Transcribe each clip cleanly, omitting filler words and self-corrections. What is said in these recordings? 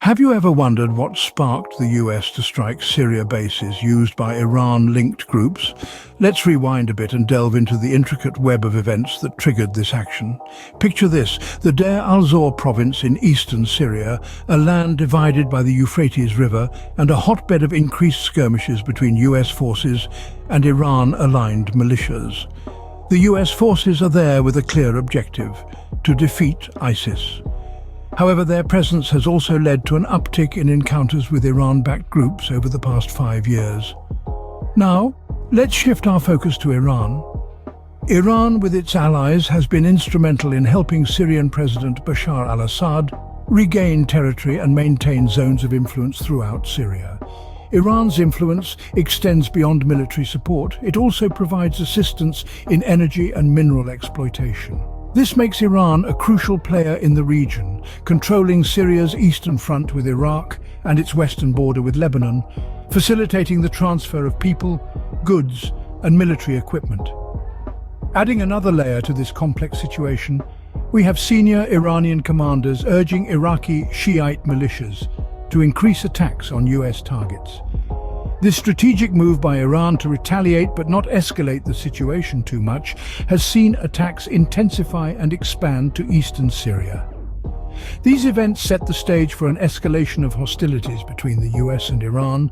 Have you ever wondered what sparked the US to strike Syria bases used by Iran-linked groups? Let's rewind a bit and delve into the intricate web of events that triggered this action. Picture this: the Deir al-Zor province in eastern Syria, a land divided by the Euphrates River and a hotbed of increased skirmishes between US forces and Iran-aligned militias. The US forces are there with a clear objective: to defeat ISIS. However, their presence has also led to an uptick in encounters with Iran-backed groups over the past 5 years. Now, let's shift our focus to Iran. Iran, with its allies, has been instrumental in helping Syrian President Bashar al-Assad regain territory and maintain zones of influence throughout Syria. Iran's influence extends beyond military support. It also provides assistance in energy and mineral exploitation. This makes Iran a crucial player in the region, controlling Syria's eastern front with Iraq and its western border with Lebanon, facilitating the transfer of people, goods, and military equipment. Adding another layer to this complex situation, we have senior Iranian commanders urging Iraqi Shiite militias to increase attacks on US targets. This strategic move by Iran to retaliate but not escalate the situation too much has seen attacks intensify and expand to eastern Syria. These events set the stage for an escalation of hostilities between the US and Iran,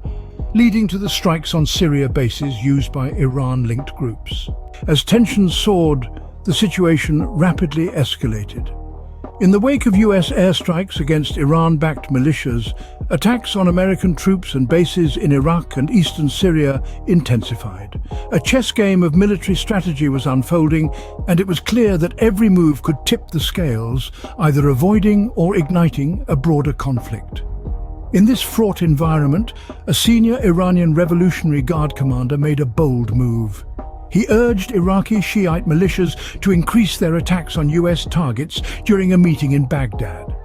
leading to the strikes on Syria bases used by Iran-linked groups. As tensions soared, the situation rapidly escalated. In the wake of US airstrikes against Iran-backed militias, attacks on American troops and bases in Iraq and eastern Syria intensified. A chess game of military strategy was unfolding, and it was clear that every move could tip the scales, either avoiding or igniting a broader conflict. In this fraught environment, a senior Iranian Revolutionary Guard commander made a bold move. He urged Iraqi Shiite militias to increase their attacks on US targets during a meeting in Baghdad.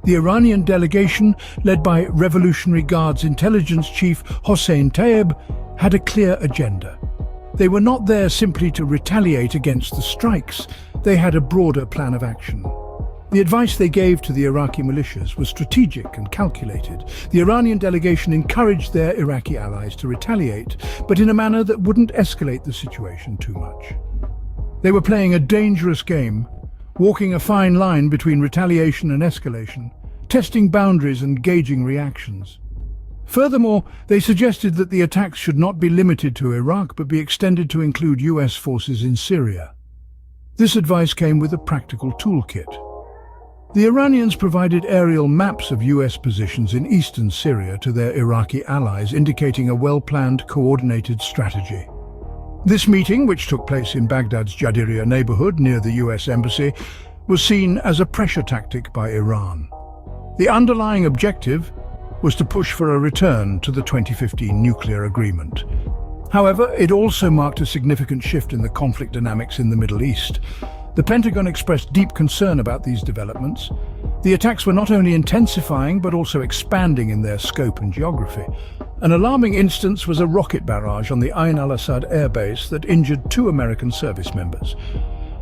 The Iranian delegation, led by Revolutionary Guard's intelligence chief Hossein Taib, had a clear agenda. They were not there simply to retaliate against the strikes. They had a broader plan of action. The advice they gave to the Iraqi militias was strategic and calculated. The Iranian delegation encouraged their Iraqi allies to retaliate, but in a manner that wouldn't escalate the situation too much. They were playing a dangerous game, walking a fine line between retaliation and escalation, testing boundaries and gauging reactions. Furthermore, they suggested that the attacks should not be limited to Iraq but be extended to include US forces in Syria. This advice came with a practical toolkit. The Iranians provided aerial maps of US positions in eastern Syria to their Iraqi allies, indicating a well-planned, coordinated strategy. This meeting, which took place in Baghdad's Jadiriya neighborhood near the US embassy, was seen as a pressure tactic by Iran. The underlying objective was to push for a return to the 2015 nuclear agreement. However, it also marked a significant shift in the conflict dynamics in the Middle East. The Pentagon expressed deep concern about these developments. The attacks were not only intensifying but also expanding in their scope and geography. An alarming instance was a rocket barrage on the Ain al-Assad airbase that injured 2 American service members.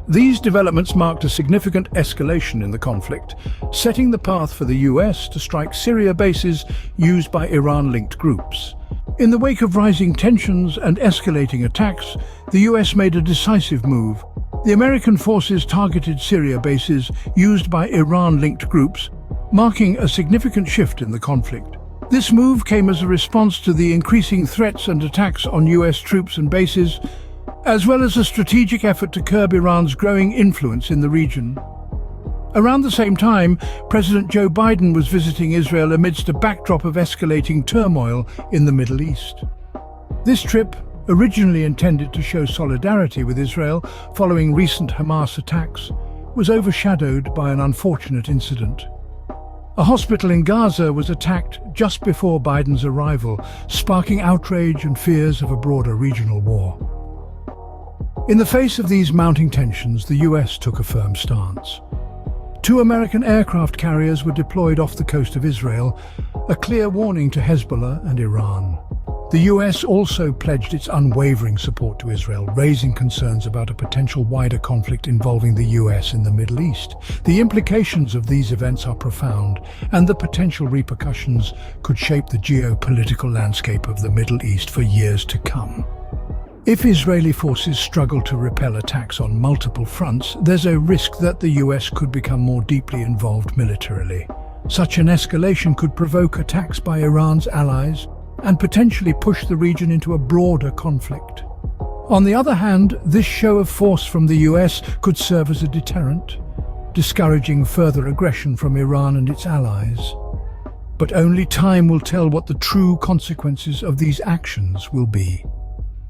These developments marked a significant escalation in the conflict, setting the path for the US to strike Syria bases used by Iran-linked groups. In the wake of rising tensions and escalating attacks, the US made a decisive move. The American forces targeted Syria bases used by Iran-linked groups, marking a significant shift in the conflict. This move came as a response to the increasing threats and attacks on US troops and bases, as well as a strategic effort to curb Iran's growing influence in the region. Around the same time, President Joe Biden was visiting Israel amidst a backdrop of escalating turmoil in the Middle East. This trip, originally intended to show solidarity with Israel following recent Hamas attacks, was overshadowed by an unfortunate incident. A hospital in Gaza was attacked just before Biden's arrival, sparking outrage and fears of a broader regional war. In the face of these mounting tensions, the US took a firm stance. 2 American aircraft carriers were deployed off the coast of Israel, a clear warning to Hezbollah and Iran. The US also pledged its unwavering support to Israel, raising concerns about a potential wider conflict involving the US in the Middle East. The implications of these events are profound, and the potential repercussions could shape the geopolitical landscape of the Middle East for years to come. If Israeli forces struggle to repel attacks on multiple fronts, there's a risk that the US could become more deeply involved militarily. Such an escalation could provoke attacks by Iran's allies and potentially push the region into a broader conflict. On the other hand, this show of force from the US could serve as a deterrent, discouraging further aggression from Iran and its allies. But only time will tell what the true consequences of these actions will be.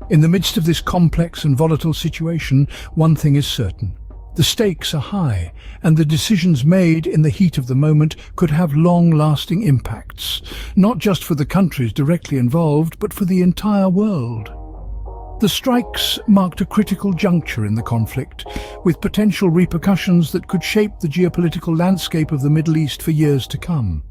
In the midst of this complex and volatile situation, one thing is certain. The stakes are high, and the decisions made in the heat of the moment could have long-lasting impacts, not just for the countries directly involved, but for the entire world. The strikes marked a critical juncture in the conflict, with potential repercussions that could shape the geopolitical landscape of the Middle East for years to come.